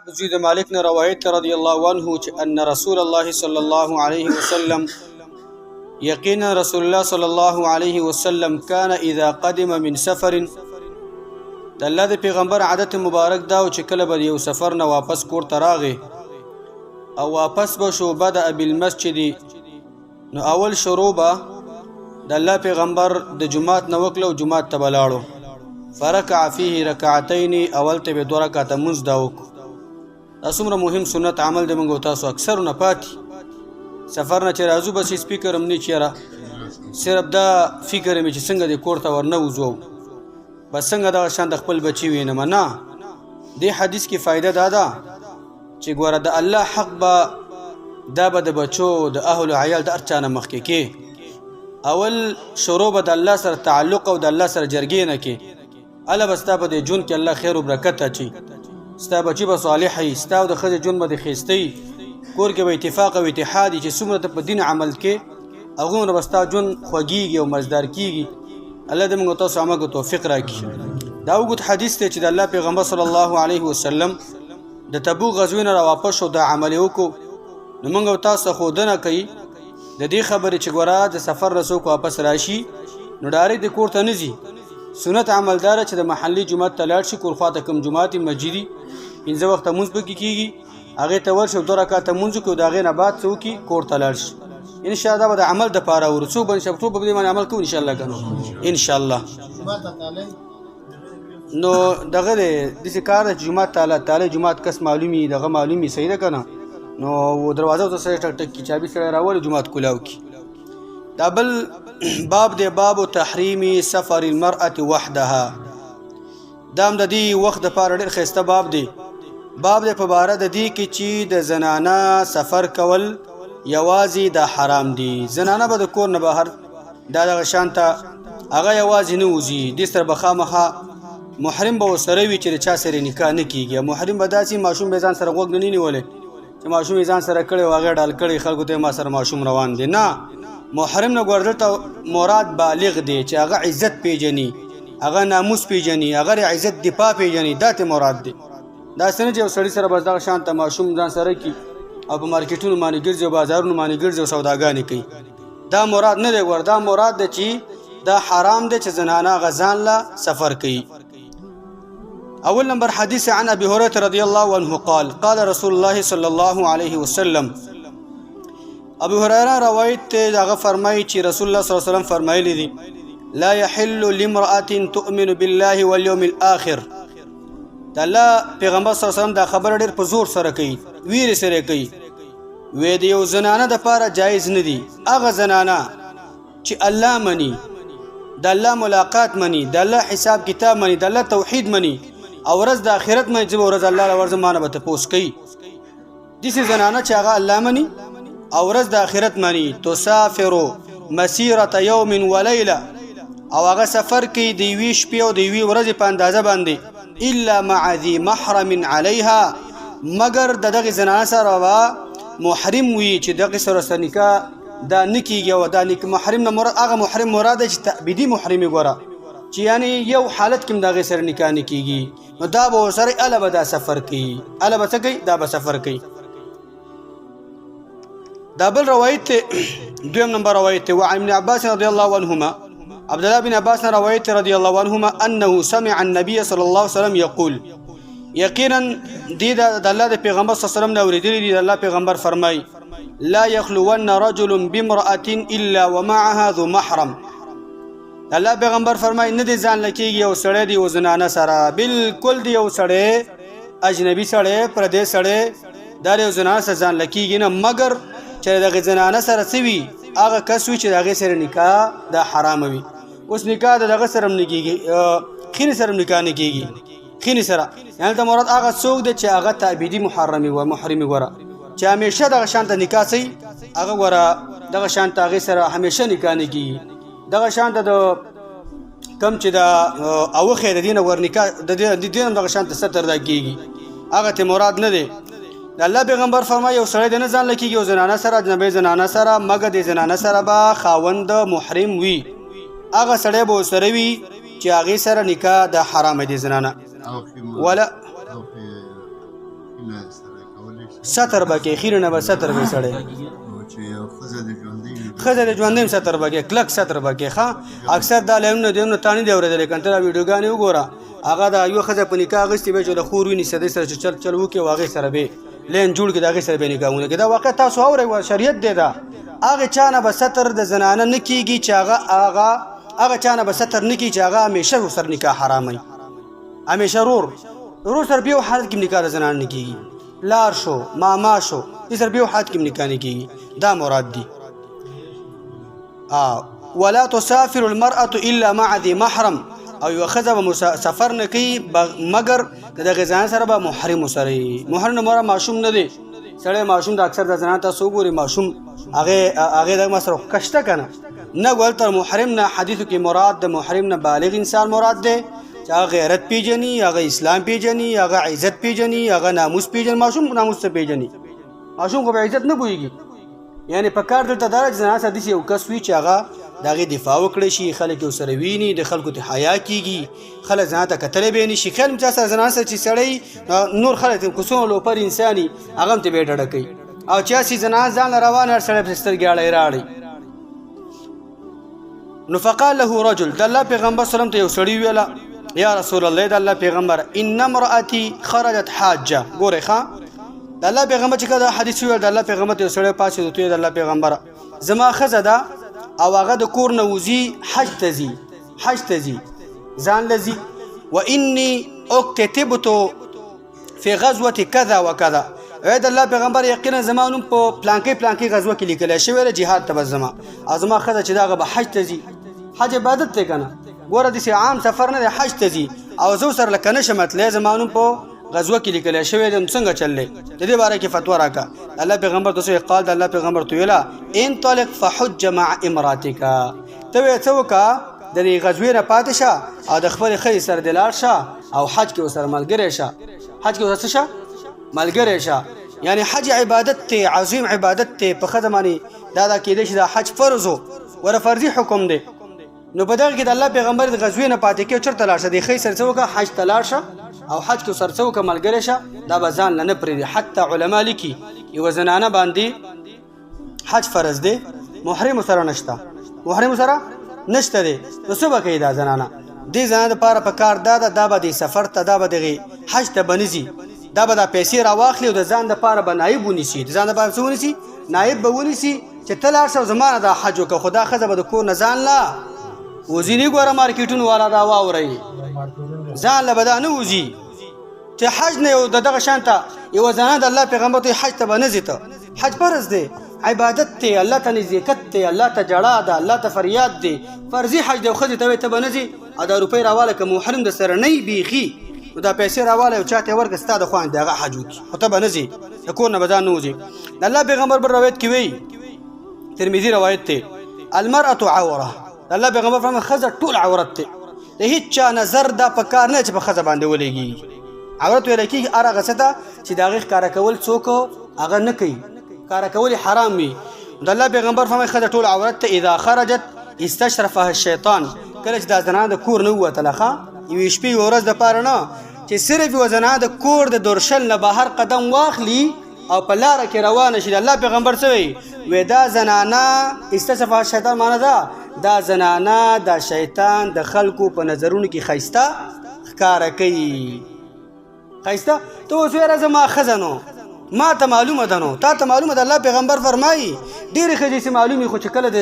زید مالک نے روایت رضی اللہ عنہ ان رسول الله صلی الله علیه وسلم یقینا رسول الله صلی الله علیه وسلم كان اذا قدم من سفر د الله د پیغمبر عادت مبارک دا چې کله به یو سفر نه واپس کور ته راغی او واپس به شو بدا بالمسجد نو اول شروع به د الله پیغمبر د جمعات نه وکړو جمعات ته بلاړو فرکع فيه رکعتين اول ته به 2 رکعات منځ دا وکړو دا څومره مهم سنت عمل دی موږ تاسو اکثر نه پاتې سفر نه چې راځو بس سپیکر هم نه چیرې صرف دا فکر مې چې څنګه د کور ته ورنه وځو بس څنګه دا شان د خپل بچی وینم نه دې حدیث کې فائدہ دا ده چې ګوره د الله حق به دا به د بچو د اهل عیال د ارچانه مخکې کې اول شروع به د الله سره تعلق او د الله سره جرګې نه کې الله بستا په دې جون کې الله خیر او برکت اچي ستا بچی به صالح وي ستا د ښځې ژوند به د ښایسته کور کې به اتفاق او اتحاد چې څومره ته په دین عمل کې هغومره به ستا ژوند خوږیږي او مزدار کیږي الله دې موږ تاسو عمل توفیق راکړي دا اوږد حدیث دی چې د الله پیغمبر صلی الله علیه وسلم د تبوک غزوې نه راواپس شو دا عمل یې وکړو نو موږ تاسو ښودنه کوي د دې خبرې چې ګوره د سفر نه څوک واپس راشي نو ډایرکټ د کور ته نه ځي سنت عملدار چې د محلي جومات ته لاړ شي کور خواته کوم جومات مسجدي پنځه وخته مونځ پکې کیږي هغې ته ورشي 2 رکعاته مونځ وکړي او د هغې نه بعد څه وکړي کور ته لاړ شي انشاءالله به د عمل دپاره ورو څوک به ټول به په دې باندې عمل کوو انشاءالله که نو انشاءالله نو دغه دی داسې کار ده چې جومات تعالی جومات کس معلومي دغه معلومي صحیح ده که نه نو دروازه ورته سړی ټک ټک کي چابي سړی راولي جومات کولاو کړي دا بل باب دی باب تحریم سفر المرأة وحدها دا هم د دې وخت دپاره ډېر ښایسته باب دی باب دی په باره د دې کې چې د زنانه سفر کول یوازې د حرام دي زنانه به د کور نه بهر دا دغه شان ته هغه یوازې نه وځي دې سره به خامخا محرم به ورسره وي چې د چا سره نکاح نه کېږي محرم به داسې ماشوم به ځان سره غوږ نه نیولی چې ماشوم یې ځان سره کړی و هغې ډال کړی خلکو ته ما سره ماشوم روان دی نه محرم نه ګوره دلته مراد بالغ دی چې هغه عزت پیژني هغه ناموس پیژني هغه عزت دفاع پیژني دا ته مراد دی دا څنګه چې یو سړي سره بس دغه شان ته ماشوم ځان سره کي او په مارکیټونو باندې ګرځي او بازارونو باندې ګرځي او سوداګانې کوي دا مراد نه دی ګوره دا مراد دی چې دا حرام دی چې زنانه هغه ځان له سفر کوي اول نمبر حدیث عن ابي هريره رضي الله عنه قال رسول الله صلى الله عليه وسلم ابو هريره روایت ته هغه فرمایي چې رسول الله صلی الله علیه وسلم فرمایلی دي لا يحل لامرأة تؤمن بالله واليوم الآخر دا الله پیغمبر صلی الله علیه وسلم دا خبر ډېر په زور سره کوي ویرې سره کوي وې د یو زنانه دپاره جایز نه دي هغه زنانه چې الله مني د الله ملاقات مني د الله حساب کتاب مني د الله توحید مني او ورځ د آخرت مني چې ورځ الله له ورځ مانه به تپوس کوي داسې زنانه چې هغه الله مني او ورځ د آخرت مني تسافرو مسیرة یوم ولیله او هغه سفر کوي د یوې شپې او د یوې ورځې په اندازه باندې الا مع ذي محرم علیها مگر د دغې زنانه سره به محرم وي چې دغې سره نکاح دا نه کېږي او دا محرم نه مراد هغه محرم مراد دی چې تعبیدي محرم یې ګوره چې یعنې یو حالت کې هم د هغې سره نکاح نه کېږي نو دا به ورسره اله به دا سفر کوي اله به څه کوي دا به سفر کوي دا بل روایت دویم نمبر روایت وعن ابن عباس رضی الله عنهما عبد الله بن عباس روایت رضی الله عنهما انه سمع النبي صلی الله علیه وسلم یقول یقینا دی د الله د پیغمبر صلی الله علیه وسلم نه اوریدلی دی د الله پیغمبر فرمای لا يخلون رجل بامرأة الا ومعها ذو محرم الله پیغمبر فرمای نه دی ځان لکېږي یو سړی دی یو زنانه سره بالکل دی یو سړی اجنبي سړی پردی سړی دا یو زنانه سره ځان لکېږي نه مګر چې دغه زنانه سره څه وي هغه کس وي چې د هغې سره نکاح دا حرامه وي اوس نکاح د دغه سره هم نه کېږي خینې سره هم نکاح نه کېږي خینې سره یعنې ته مراد هغه څوک دی چې هغه تعبیدي محرمي ګوره چې همیشه دغه شان ته نکاح صحیح هغه ګوره دغه شان ته هغې سره همیشه نکاح نه کېږي دغه شان ته د کم چې د اوښې د دې نه ور نکاح د دې هم دغه شان ته ستر دا کېږي هغه ته مراد نه دی د الله پیغمبر فرمایي یو سړی د نه ځان لکېږي یو زنانه سره اجنبۍ زنانه سره مګر د زنانه سره به خاوند محرم وي هغه سړی به ورسره وي چې هغې سره نکاح د حرامه دی زنانه ولا ستر بکې خیر نه به ستر به سړی ښځه د ژوندۍ ستر بکې کلک ستر بکې ښه اکثر دا لایمونه دیونه تانی دی اورېدلی که ته دا ویډیوګانې وګوره هغه د یوه ښځه په نکاح اخیستې به چې د خور ویني سدۍ سره چې چل وکړي او هغې سره به لین جوړ کړي د هغې سره به نکاحونه کړي دا واقع تاسو اورئ شریعت دی دا هغې چا نه به ستر د زنانه نه کېږي چې هغه چا نه به ستر نه کېږي چې هغه همیشه ورسره نکاح حراموي همیشه ورور سره بیا حالت کې نکاح د زنانه نه کېږي لار شو ماما شو دې سره بیا حالت کې نکاح نه کېږي دا مراد دی ولا تسافر المرأة الا مع ذي محرم او یو ښځه به سفر نه کوي مګر د دغې زنانه سره به محرم سره وي محرم نه مراد ماشوم نه دی سړی ماشوم د اکثر د زنانه تاسو وګورئ ماشوم هغې دغه سره کشته که نه نه ګول تر محرم نه حدیثو کې مراد د محرم نه بالغ انسان مراد دی چې هغه غیرت پیژني هغه اسلام پیژني هغه عزت پیژني هغه ناموس پیژني ماشوم ناموس ته پیژني ماشوم خو به عزت نه پوهېږي یعنې په کار دلته دا ده چې زنانه سره داسې یو کس وي چې هغه د هغې دفاع وکړی شي خلک یې ورسره ویني د خلکو ته حیا کېږي خلک زنانه ته کتلی به یې نه شي خیال چا سره زنانه سره چې سړی نور خلک که څومره لوپر انسان وي هغه هم ته به یې ډډه کوي او چې هسې زنانه ځان له روانه هر سړی پسې سترګې اړی راړی نو فقال له رجل د الله پیغمبر سلم ته یو سړي ویله یا رسول الله د الله پیغمبر ان امرأتي خرجت حاجه ګورئ ښه د الله پیغمبر چې کله حدیث ویل د الله پیغمبر ته یو سړی پاڅېد ته د الله پیغمبره زما ښځه ده او هغه د کور نه وځي حج ته ځي ځان له ځي و اني اکتتبت فی غزوة کذا و کذا ای د الله پیغمبر یقینا زما نوم په پلانکې غزوه کې لیکلی شوی دی جهاد ته به زما او زما ښځه چې دا هغه به حج ته ځي حج عبادت دی که نه ګوره داسې عام سفر نه دی حج ته ځي او زه ورسره لکه نه شم تللی زما نوم په غزوه کې لیکلی شوی دی نو څنګه چللی د دې باره کې فتوا راکړه الله پیغمبر ته قال د الله پیغمبر ته ویله انطلق فحج مع امراتک ته ویې څه وکړه د دې غزوې نه پاتې شه او د خپلې ښځې سره دې لاړ شه او حج کې ورسره ملګری شه حج کې ورسره څه شه ملګری شه یعنی حج عبادت ته عظیم عبادت ته په ښځه باندې دا کېدی چې دا حج فرض و ور فرضي حکم دی نو په دغه کې د الله پیغمبر د غزوې نه پاتې کې چېرته لاړ شه د ښځې سره څه وکړه حج ته لاړ شه او حج کې ورسره څه وکړه ملګری شه دا به ځان نه پرېږدي حتی علما لیکي یوه زنانه باندې حج فرض دی محرم سره نشته دی نو څه به کوي دا زنانه دې زنانه دپاره په کار دا ده دا به د سفر ته دا به دغې حج ته به نه ځي دا به دا پیسې راواخلي او د ځان دپاره به نایب ونیسي د ځان دپاره څه ونیسي نایب به ونیسي چې ته لاړ شه او زما نه دا حج وکړه خو دا ښځه به د کور نه ځان له وځي نه ګوره مارکیټونو والا دا واورئ ځان له به دا نه وځي چې حج نه یو د دغه شان ته یوه زنانه د الله پیغمبر ته حج ته به نه ځي ته حج فرض دی عبادت دی الله ته نزدېکت دی الله ته جړا ده الله ته فریاد دی فرضي حج دی او ښځې ته وایي ته به نه ځي او دا روپۍ راواله که محرم د سره نه وي بیخي نو دا پیسې راواله یو چا ته یې ورکړه ستا د خوا د هغه حج وکړي خو ته به نه ځې د کور نه به ځان نه وځې د الله پیغمبر بل روایت کې وایي ترمذي روایت دی المرأة عوره د الله پیغمبر فرمایي ښځه ټول عورت دی د هېڅ چا نظر دا په کار نه چې په ښځه باندې ولګېږي عورت ویلی کېږي هر هغه څه ته چې د هغې ښکاره کول څوک هغه نه کوي ښکاره کول حرام وي د الله پیغمبر فرمایي ښځه ټول عورت ته اذا خرجت استشرفها الشیطان کله چې دا زنانه د کور نه ووتله ښه یوې شپې یوه ورځ دپاره نه چې صرف یوه زنانه د کور د دورشل نه بهر قدم واخلي او په لاره کې روانه شي د الله پیغمبر څه وایي دا زنانه استشرفها الشیطان معنی دا زنانه دا شیطان د خلکو په نظرونو کې ښایسته ښکاره کوي ښایسته ته اوس ویره زما ښځه نو ما ته معلومه ده نو تا ته معلومه ده الله پیغمبر فرمایي ډېرې ښځې چې معلومې خو چې کله د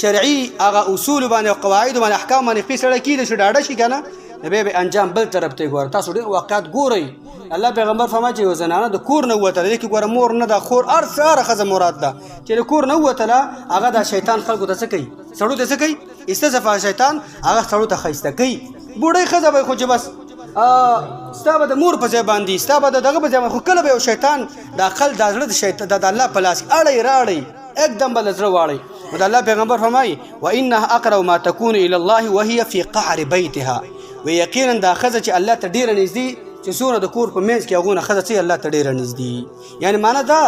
شرعي هغه اصولو باندې او قواعدو باندې احکام باندې خپې سړی کېدی شي ډاډه شي که نه نو بیا به انجام بل طرف ته یې ګوره تاسو ډېر واقعات ګورئ الله پیغمبر فرمایي چې یو زنانه د کور نه ووتله دې کې ګوره مور نه ده خور هر څه هره ښځه مراد ده چې د کور نه ووتله هغه دا شیطان خلکو ته څه کوي سړو ته څه کوي استضعاف شیطان هغه سړو ته ښایسته کوي بوډۍ ښځه به خو چې بس ستا به د مور په ځای باندې ستا به د دغه په ځای باندې خو کله به یو شیطان د عقل دا زړه د شیطان د الله په لاس اړی راړی एकदम بل زړه واړی نو د الله پیغمبر فرمایي وانها اقرب ما تكون الى الله وهي في قعر بيتها ويقينا دا ښځه چې الله ته ډېره نږدې چې څومره د کور په منځ کې هغونه ښځه چې الله ته ډېره نږدې یعنی معنا دا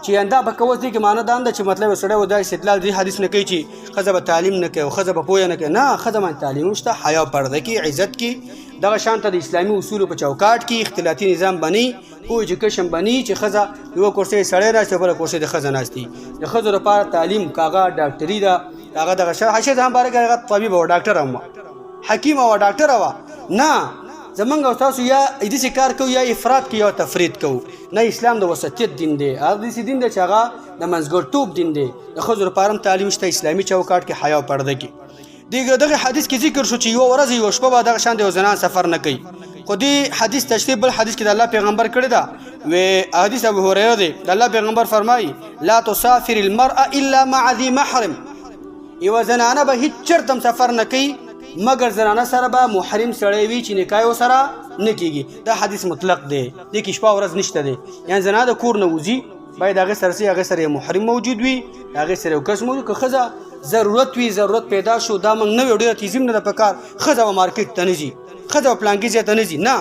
چې انده به کوز دي کې معنی دا نه چې مطلب سره و دا استدلال دی حدیث نه کوي چې خزه به تعلیم نه کوي او خزه به پوهه نه کوي نه خزه باندې تعلیم شته حیا پرده کې عزت کې دغه شانته د اسلامي اصول په چوکاټ کې اختلاطي نظام بني او ایجوکیشن بني چې خزه یو کورسې سړی راځي بل کورسې د خزه ناشتي د خزه لپاره تعلیم کاغه ډاکټري دا هغه دغه شې ځان بارے کې طبيب او ډاکټر هم حکیم او ډاکټر وا نه زمونږ او تاسو یا دې کار کوو یا افراط کوو یا تفرید کوو نه اسلام د وسطیت دین دی هغه دې دین دی چې هغه د منځګړتوب دین دی د خزر پارم تعلیم شته اسلامي چوکاټ کې حیا پرده کې دغه حدیث کې ذکر شو چې یو ورځ یو شپه به دغه شان د زنان سفر نه کوي خو دې حدیث تشریح بل حدیث کې د الله پیغمبر کړی دا و حدیث ابو هريره دی د الله پیغمبر فرمایي لا تسافر المرأه الا مع ذي محرم یو زنانه به هیڅ چرته سفر نه کوي مگر زنانه سره به محرم سړی وي چې نکاح وسره نه کیږي دا حدیث مطلق دی د کې شپه ورځ نشته دی یعنی زنانه د کور نه وځي باید هغه سره هغه سره محرم موجود وي هغه سره یو کس موجود که خزه ضرورت وي ضرورت پیدا شو دا موږ نه ډیره تیزیم نه د پکار خزه مارکیټ ته نه ځي خزه پلانګي ته نه ځي نه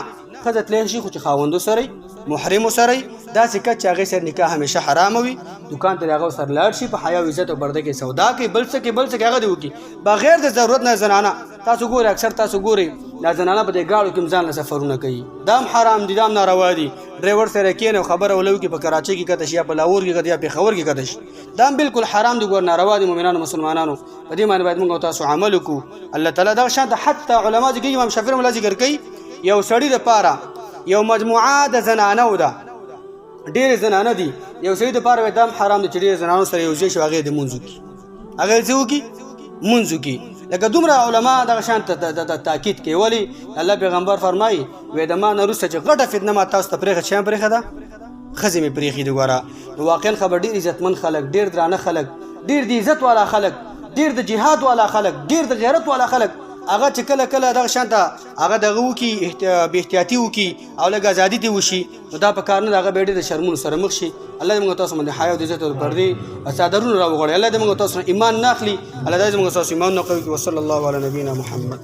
خزه تللی شي خو چې خاوندو سره محرم سره دا څه چې هغه سره نکاح همیشه حرام وي دکان ته هغه سره لاړ شي په حیا او عزت او برده کې سودا کوي بل څه هغه دی وکي بغیر د ضرورت نه زنانه تاسو ګورئ اکثر تاسو ګورئ دا زنانه په دې گاړو کې ځان له سفرونه کوي دام حرام دي دام ناروا دي ډرایور سره کېنه خبره ولو کې په کراچۍ کې کته شي یا په لاهور کې کته یا په خبر کې کته شي دام بالکل حرام دي ګور ناروا دي مؤمنانو مسلمانانو په دې باندې باید موږ تاسو عمل وکړو الله تعالی دا شان حتی علما دي امام شافعي مولا ذکر کوي یو سړی د پاره یو مجموعه د زنانه ودا ډېر زنانه دي یو سړي د پاره دام حرام دي چې ډېر زنانو سره یو ځای شو هغه د منځو کې هغه ځو کې منځو کې لکه دومره علما دغه شان تاکید کوي ولی الله پیغمبر فرمایي وې د ما نه وروسته چې غټه فتنه ما تاسو ته پرېښه چې پرېښه ده ښځې مې پرېښي دي ګوره نو واقعا خبر ډېر عزتمن خلک ډېر درانه خلک ډېر د عزت والا خلک ډېر د جهاد والا خلک ډېر د غیرت والا خلک هغه چې کله کله دغه شان ته هغه دغه وکي بې احتیاطي وکي او لږ ازادي دې وشي نو دا په کار نه د هغه به ډېر د شرمونو سره مخ شي الله دې موږ تاسو باندې حیا او د عزت او پردې څادرونه راوغوړي الله دې موږ تاسو ایمان نه اخلي الله دې موږ تاسو ایمان نه قوي وصلی الله علی نبینا محمد